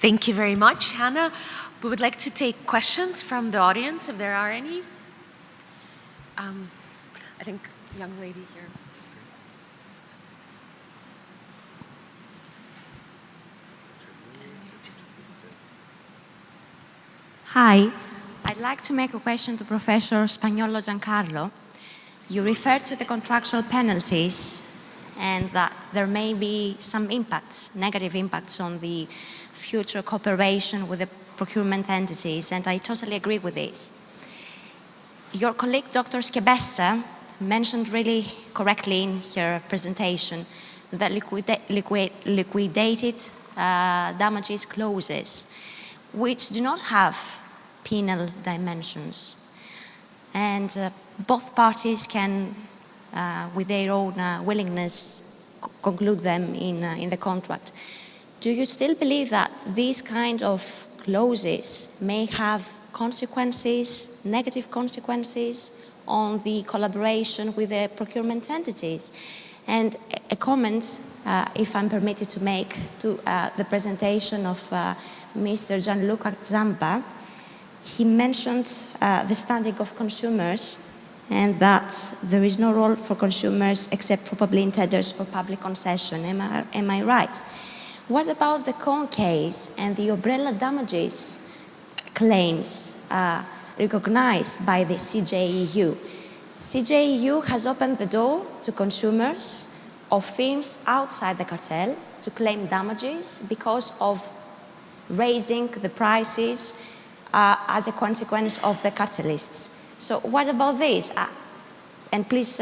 Thank you very much, Hannah. We would like to take questions from the audience, if there are any. I think young lady here. Hi, I'd like to make a question to Professor Spagnolo Giancarlo. You referred to the contractual penalties and that there may be some impacts, negative impacts on the future cooperation with the procurement entities, and I totally agree with this. Your colleague, Dr. Schebesta, mentioned really correctly in her presentation that liquidated damages clauses, which do not have penal dimensions. And both parties can, with their own willingness, conclude them in the contract. Do you still believe that these kind of clauses may have consequences, negative consequences, on the collaboration with the procurement entities? And a comment, if I'm permitted to make, to the presentation of Mr. Gianluca Zampa. He mentioned the standing of consumers and that there is no role for consumers except probably in tenders for public concession. Am I right? What about the Cohn case and the umbrella damages claims recognized by the CJEU? CJEU has opened the door to consumers of firms outside the cartel to claim damages because of raising the prices as a consequence of the cartelists. So what about this? And please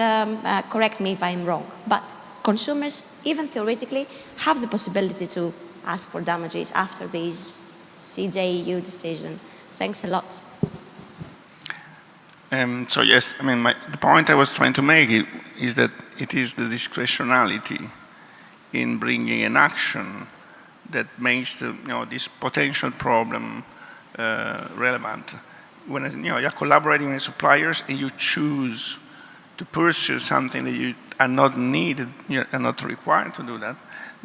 correct me if I'm wrong, but consumers, even theoretically, have the possibility to ask for damages after this CJEU decision. Thanks a lot. So yes, I mean, the point I was trying to make is that it is the discretionality in bringing an action that makes this potential problem relevant. When you're collaborating with suppliers and you choose to pursue something that you are not needed, you are not required to do that,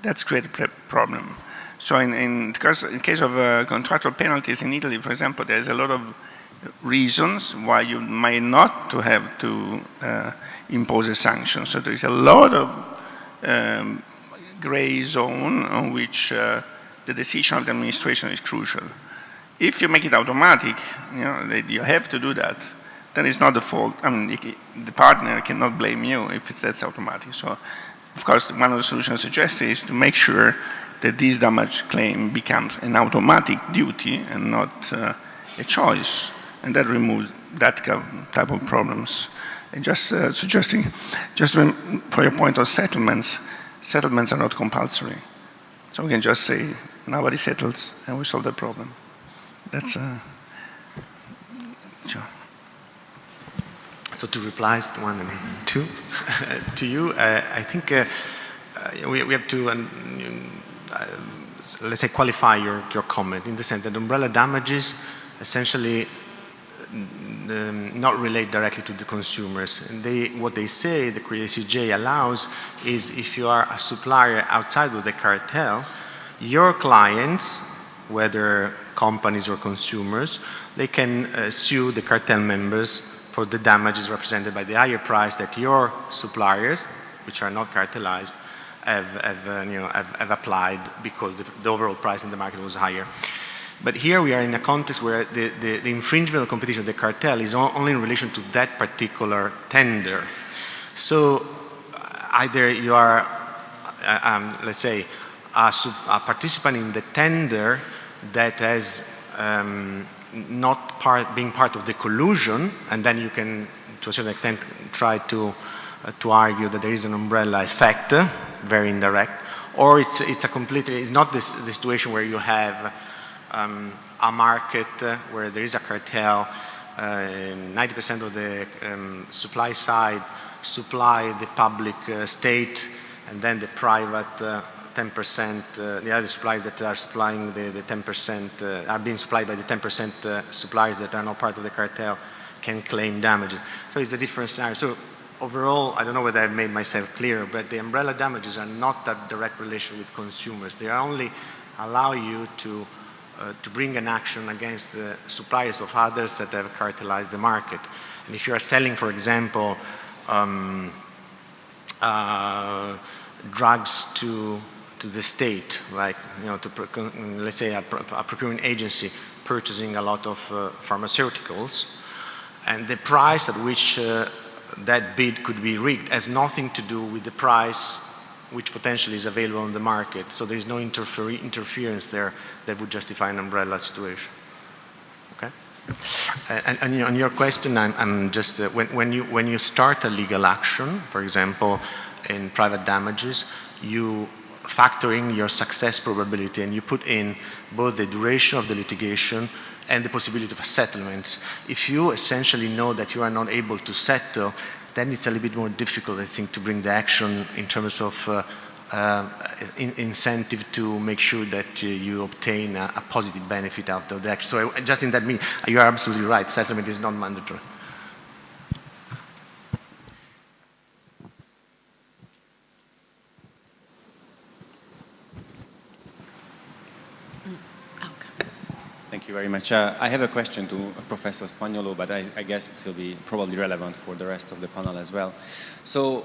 that's create a problem. So in case of contractual penalties in Italy, for example, there's a lot of reasons why you may not to have to impose a sanction. So there is a lot of gray zone on which the decision of the administration is crucial. If you make it automatic, that you have to do that, then it's not the fault. I mean, the partner cannot blame you if that's automatic. So, of course, one of the solutions suggested is to make sure that this damage claim becomes an automatic duty and not a choice, and that removes that type of problems. And just suggesting, for your point of settlements, settlements are not compulsory. So we can just say, nobody settles, and we solve the problem. That's sure. So to reply, one and two, to you, I think we have to, let's say, qualify your comment in the sense that umbrella damages essentially not relate directly to the consumers. And what they say, the CJ allows, is if you are a supplier outside of the cartel, your clients, whether companies or consumers, they can sue the cartel members for the damages represented by the higher price that your suppliers, which are not cartelized, have applied because the overall price in the market was higher. But here we are in a context where the infringement of competition of the cartel is only in relation to that particular tender. So either you are, let's say, a participant in the tender that has not being part of the collusion, and then you can, to a certain extent, try to argue that there is an umbrella effect, very indirect, or it's not the situation where you have a market where there is a cartel, 90% of the supply side supply the public state, and then the private 10%, the other suppliers that are supplying the 10%, are being supplied by the 10% suppliers that are not part of the cartel can claim damages. So it's a different scenario. So overall, I don't know whether I've made myself clear, but the umbrella damages are not that direct relation with consumers. They only allow you to to bring an action against the suppliers of others that have cartelized the market. And if you are selling, for example, drugs to the state, like, let's say a procurement agency purchasing a lot of pharmaceuticals, and the price at which that bid could be rigged has nothing to do with the price which potentially is available on the market. So there is no interference there that would justify an umbrella situation. Okay? And on your question, I'm just, when you start a legal action, for example, in private damages, you factor in your success probability and you put in both the duration of the litigation and the possibility of a settlement. If you essentially know that you are not able to settle, then it's a little bit more difficult, I think, to bring the action in terms of incentive to make sure that you obtain a positive benefit out of the action. So just in that meaning, you are absolutely right, settlement is not mandatory. Thank you very much. I have a question to Professor Spagnolo, but I guess it will be probably relevant for the rest of the panel as well. So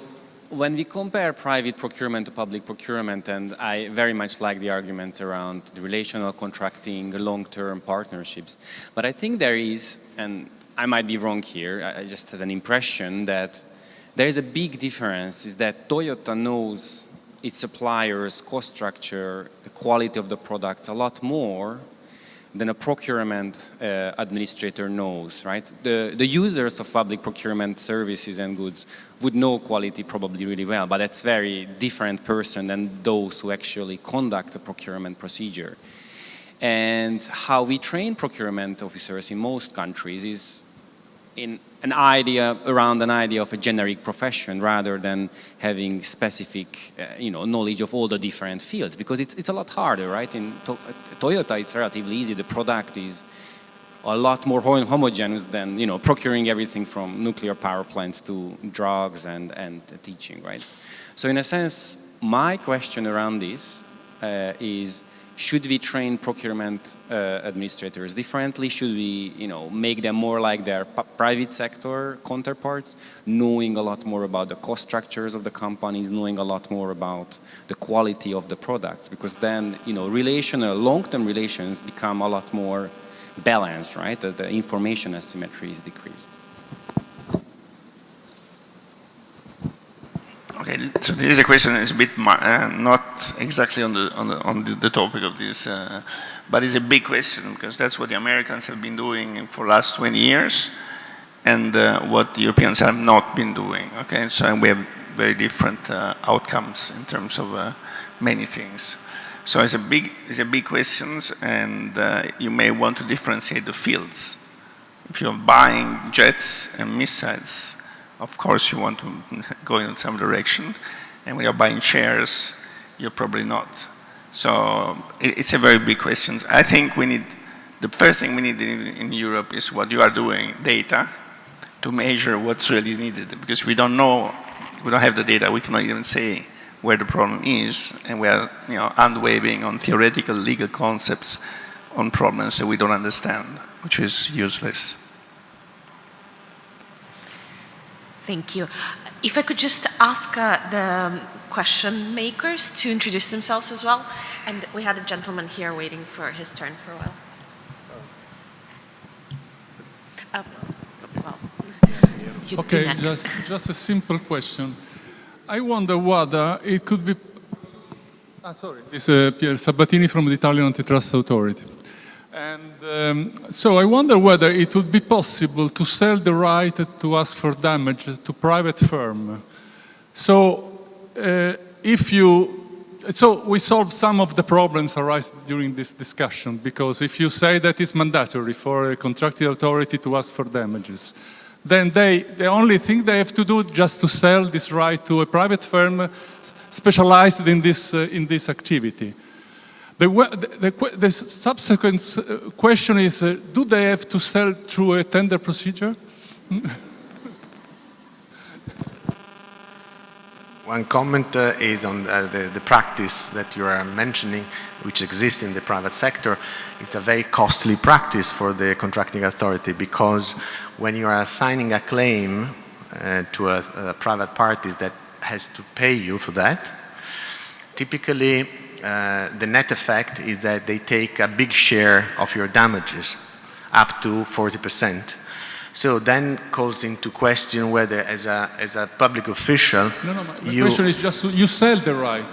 when we compare private procurement to public procurement, and I very much like the arguments around the relational contracting, long-term partnerships, but I think there is, and I might be wrong here, I just had an impression that there is a big difference, is that Toyota knows its suppliers' cost structure, the quality of the products a lot more than a procurement administrator knows, right? The users of public procurement services and goods would know quality probably really well, but it's very different person than those who actually conduct a procurement procedure. And how we train procurement officers in most countries is in around an idea of a generic profession rather than having specific knowledge of all the different fields, because it's a lot harder, right? In Toyota it's relatively easy. The product is a lot more homogeneous than procuring everything from nuclear power plants to drugs and teaching, right? So in a sense, my question around this is, should we train procurement administrators differently? Should we, make them more like their private sector counterparts, knowing a lot more about the cost structures of the companies, knowing a lot more about the quality of the products? Because then, long-term relations become a lot more balanced, right? The information asymmetry is decreased. Okay, so this is a question that's a bit not exactly on the topic of this, but it's a big question because that's what the Americans have been doing for the last 20 years, and what the Europeans have not been doing. Okay, so we have very different outcomes in terms of many things. So it's a big question, and you may want to differentiate the fields. If you're buying jets and missiles, of course you want to go in some direction, and when you're buying shares, you're probably not. So it's a very big question. I think the first thing we need in Europe is what you are doing, data, to measure what's really needed. Because if we don't have the data, we cannot even say where the problem is, and we are hand-waving on theoretical legal concepts on problems that we don't understand, which is useless. Thank you. If I could just ask the question makers to introduce themselves as well. And we had a gentleman here waiting for his turn for a while. Okay, just a simple question. I wonder whether it could be... This is Pier Sabatini from the Italian Antitrust Authority. And so I wonder whether it would be possible to sell the right to ask for damage to private firm. So so we solve some of the problems arising during this discussion, because if you say that it's mandatory for a contracting authority to ask for damages, then the only thing they have to do is just to sell this right to a private firm specialized in this activity. The subsequent question is, do they have to sell through a tender procedure? One comment is on the practice that you are mentioning, which exists in the private sector. It's a very costly practice for the contracting authority, because when you are assigning a claim to a private party that has to pay you for that, typically the net effect is that they take a big share of your damages, up to 40%. So then calls into question whether, as a public official, my question is just you sell the right.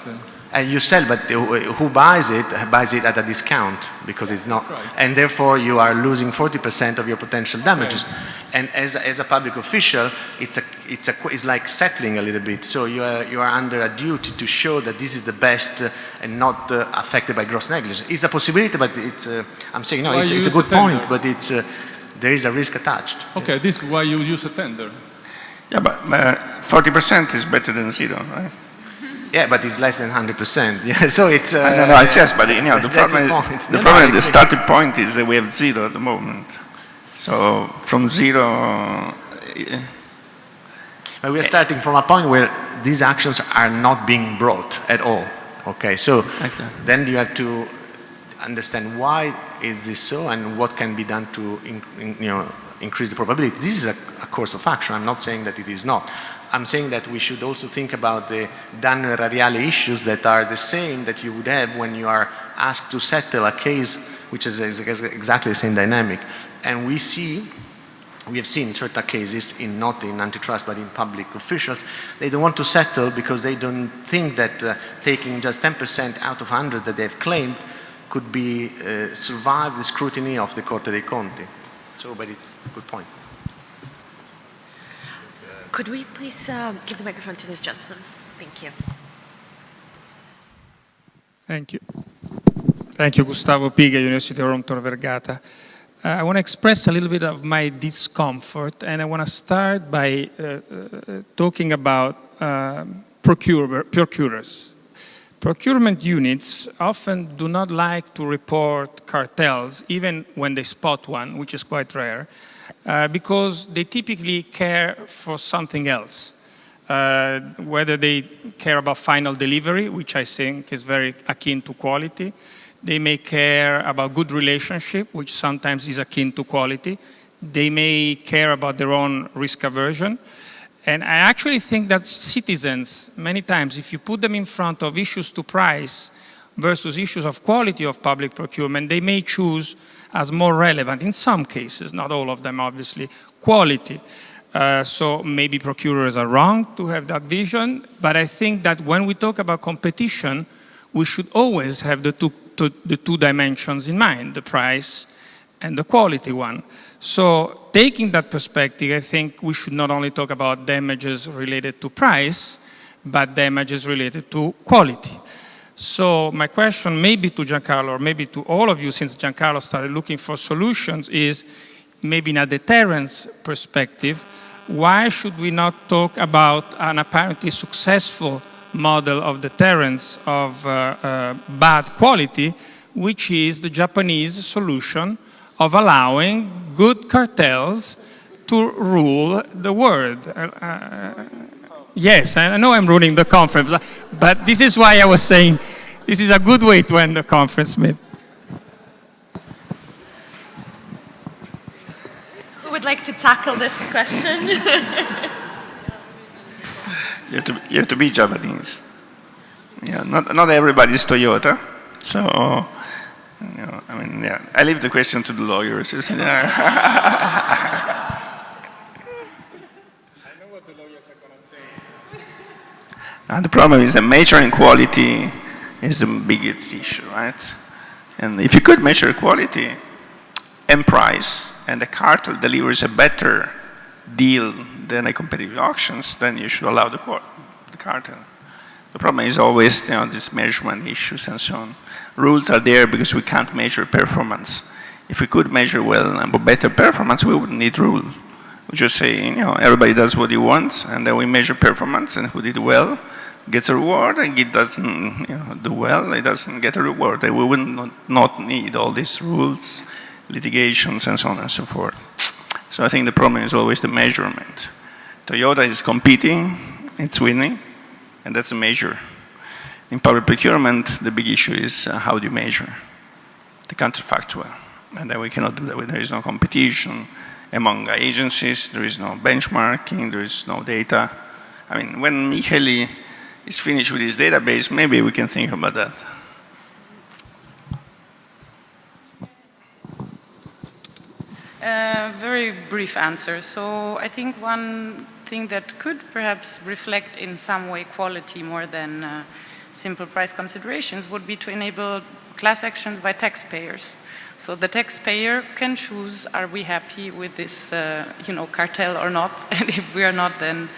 And you sell, but who buys it at a discount, because it's not, right. And therefore you are losing 40% of your potential damages. Okay. And as a public official, it's like settling a little bit. So you are under a duty to show that this is the best and not affected by gross negligence. It's a possibility, but I'm saying no. It's a good point, but there is a risk attached. Okay, yes. This is why you use a tender. Yeah, but 40% is better than zero, right? Yeah, but it's less than 100%. Yeah, so it's. No, it's yes, but the problem, the starting point is that we have zero at the moment. So from zero. But we are starting from a point where these actions are not being brought at all. Okay, so exactly. Then you have to understand why is this so, and what can be done to increase the probability. This is a course of action. I'm not saying that it is not. I'm saying that we should also think about the danno erariale issues that are the same that you would have when you are asked to settle a case which is exactly the same dynamic. And we have seen certain cases, not in antitrust but in public officials, they don't want to settle because they don't think that taking just 10% out of 100 that they've claimed could be survive the scrutiny of the Corte dei Conti. So, but it's a good point. Could we please give the microphone to this gentleman? Thank you. Thank you. Thank you, Gustavo Piga, University of Rome Tor Vergata. I want to express a little bit of my discomfort, and I want to start by talking about procurers. Procurement units often do not like to report cartels, even when they spot one, which is quite rare, because they typically care for something else. Whether they care about final delivery, which I think is very akin to quality. They may care about good relationship, which sometimes is akin to quality. They may care about their own risk aversion. And I actually think that citizens, many times, if you put them in front of issues to price versus issues of quality of public procurement, they may choose as more relevant, in some cases, not all of them obviously, quality. So maybe procurers are wrong to have that vision, but I think that when we talk about competition, we should always have the two dimensions in mind, the price and the quality one. So taking that perspective, I think we should not only talk about damages related to price, but damages related to quality. So my question maybe to Giancarlo, or maybe to all of you, since Giancarlo started looking for solutions, is maybe in a deterrence perspective, why should we not talk about an apparently successful model of deterrence of bad quality, which is the Japanese solution of allowing good cartels to rule the world. Yes, I know I'm ruining the conference, but this is why I was saying this is a good way to end the conference, Smith. Who would like to tackle this question? You have to be Japanese. Yeah, not everybody is Toyota. So, I mean, yeah, I leave the question to the lawyers. You see. And the problem is that measuring quality is the biggest issue, right? And if you could measure quality and price, and the cartel delivers a better deal than a competitive auctions, then you should allow the cartel. The problem is always, these measurement issues and so on. Rules are there because we can't measure performance. If we could measure well and better performance, we wouldn't need rule. We just say, everybody does what he wants, and then we measure performance, and who did well gets a reward, and he doesn't do well, he doesn't get a reward. And we would not need all these rules, litigations, and so on and so forth. So I think the problem is always the measurement. Toyota is competing, it's winning, And that's a measure. In public procurement, the big issue is how do you measure the counterfactual? And then we cannot do that when there is no competition among agencies, there is no benchmarking, there is no data. I mean, when Micheli is finished with his database, maybe we can think about that. Very brief answer. So I think one thing that could perhaps reflect in some way quality more than simple price considerations would be to enable class actions by taxpayers. So the taxpayer can choose, are we happy with this cartel or not? And if we are not, then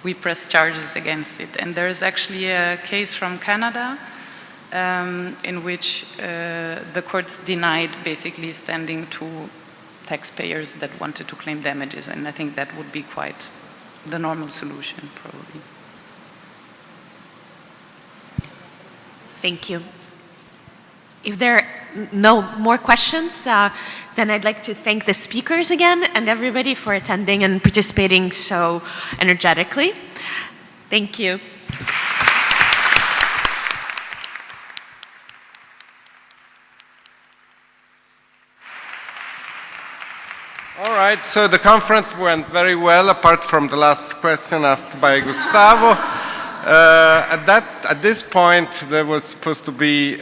we press charges against it. And there is actually a case from Canada in which the courts denied basically standing to taxpayers that wanted to claim damages. And I think that would be quite the normal solution, probably. Thank you. If there are no more questions, then I'd like to thank the speakers again and everybody for attending and participating so energetically. Thank you. All right, so the conference went very well, apart from the last question asked by Gustavo. At this point, there was supposed to be,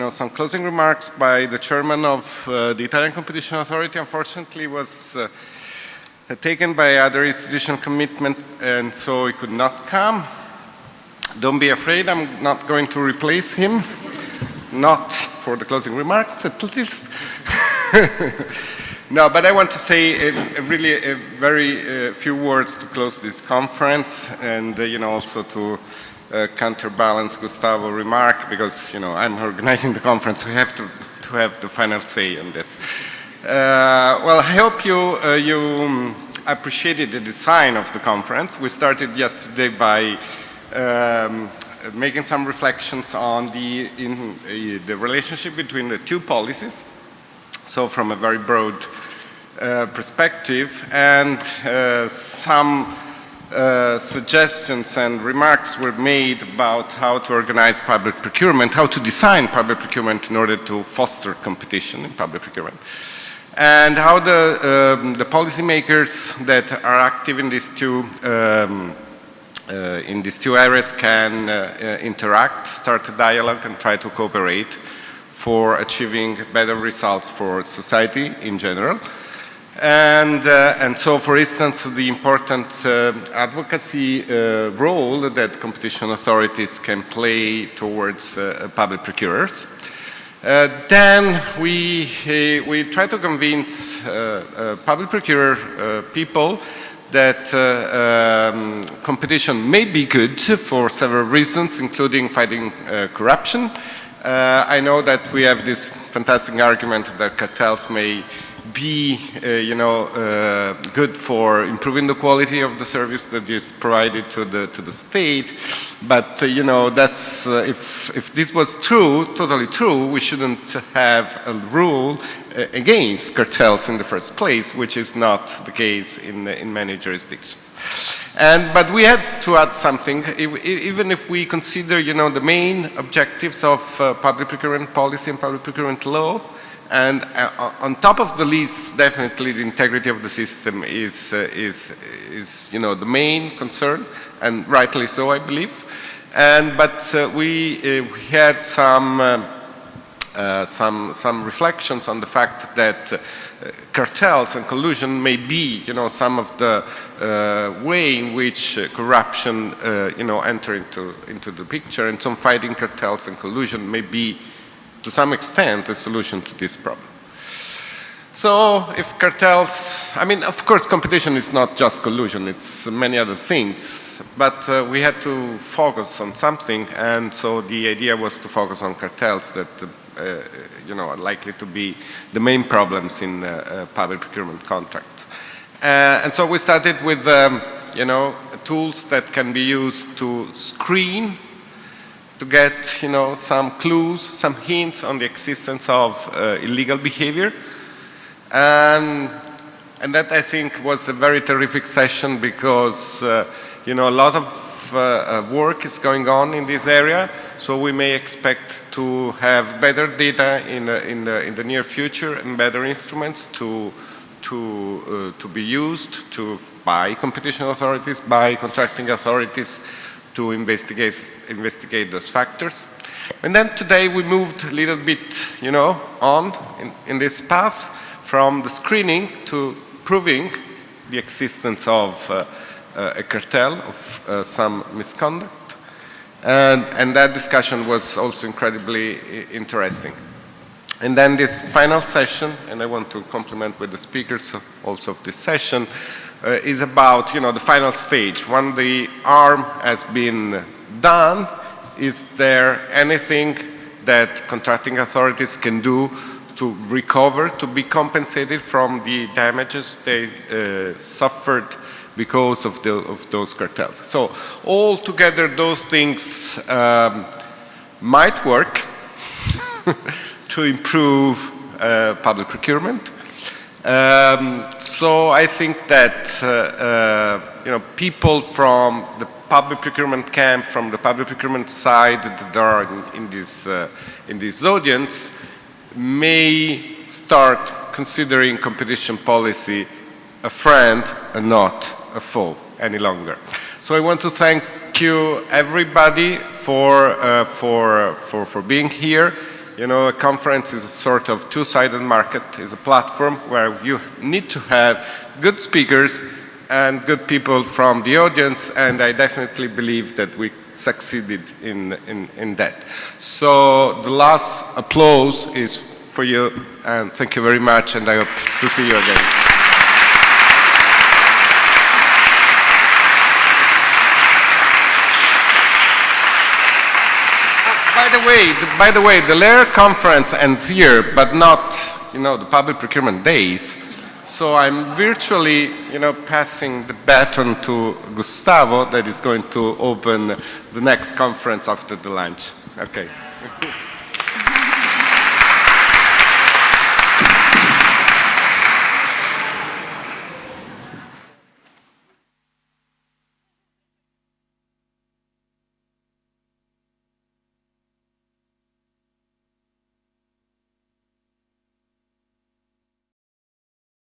some closing remarks by the chairman of the Italian Competition Authority. Unfortunately, was taken by other institutional commitment, and so he could not come. Don't be afraid, I'm not going to replace him. Not for the closing remarks, at least. No, but I want to say really very few words to close this conference, and also to counterbalance Gustavo's remark, because I'm organizing the conference, so I have to have the final say on this. Well, I hope you appreciated the design of the conference. We started yesterday by making some reflections on the relationship between the two policies. So from a very broad perspective, and some suggestions and remarks were made about how to organize public procurement, how to design public procurement in order to foster competition in public procurement, and how the policymakers that are active in these two areas can interact, start a dialogue, and try to cooperate for achieving better results for society in general. And so, for instance, the important advocacy role that competition authorities can play towards public procurers. Then we try to convince public procurer people that competition may be good for several reasons, including fighting corruption. I know that we have this fantastic argument that cartels may be, good for improving the quality of the service that is provided to the state. But that's if this was true, totally true, we shouldn't have a rule against cartels in the first place, which is not the case in many jurisdictions. But we had to add something, even if we consider, the main objectives of public procurement policy and public procurement law, and on top of the list, definitely the integrity of the system is the main concern, and rightly so, I believe. But we had some reflections on the fact that cartels and collusion may be, some of the way in which corruption, enter into the picture, and some fighting cartels and collusion may be, to some extent, a solution to this problem. So, if cartels, of course, competition is not just collusion; it's many other things. But we had to focus on something, and so the idea was to focus on cartels that. Are likely to be the main problems in public procurement contracts. And so we started with, tools that can be used to screen, to get, some clues, some hints on the existence of illegal behavior. And that, I think, was a very terrific session because, a lot of work is going on in this area, so we may expect to have better data in the near future and better instruments to be used by competition authorities, by contracting authorities to investigate those factors. And then today we moved a little bit, on in this path from the screening to proving the existence of a cartel, of some misconduct. And that discussion was also incredibly interesting. And then this final session, and I want to compliment with the speakers also of this session, is about, the final stage. When the arm has been done, is there anything that contracting authorities can do to recover, to be compensated from the damages they suffered because of those cartels? So all together, those things might work to improve public procurement. So I think that people from the public procurement camp, from the public procurement side that are in this audience, may start considering competition policy a friend and not a foe any longer. So I want to thank you everybody for being here. A conference is a sort of two-sided market, is a platform where you need to have good speakers and good people from the audience, and I definitely believe that we succeeded in that. So the last applause is for you, and thank you very much, and I hope to see you again. By the way, the Learconference ends here, but not, the public procurement days. So I'm virtually, passing the baton to Gustavo, that is going to open the next conference after the lunch. Okay.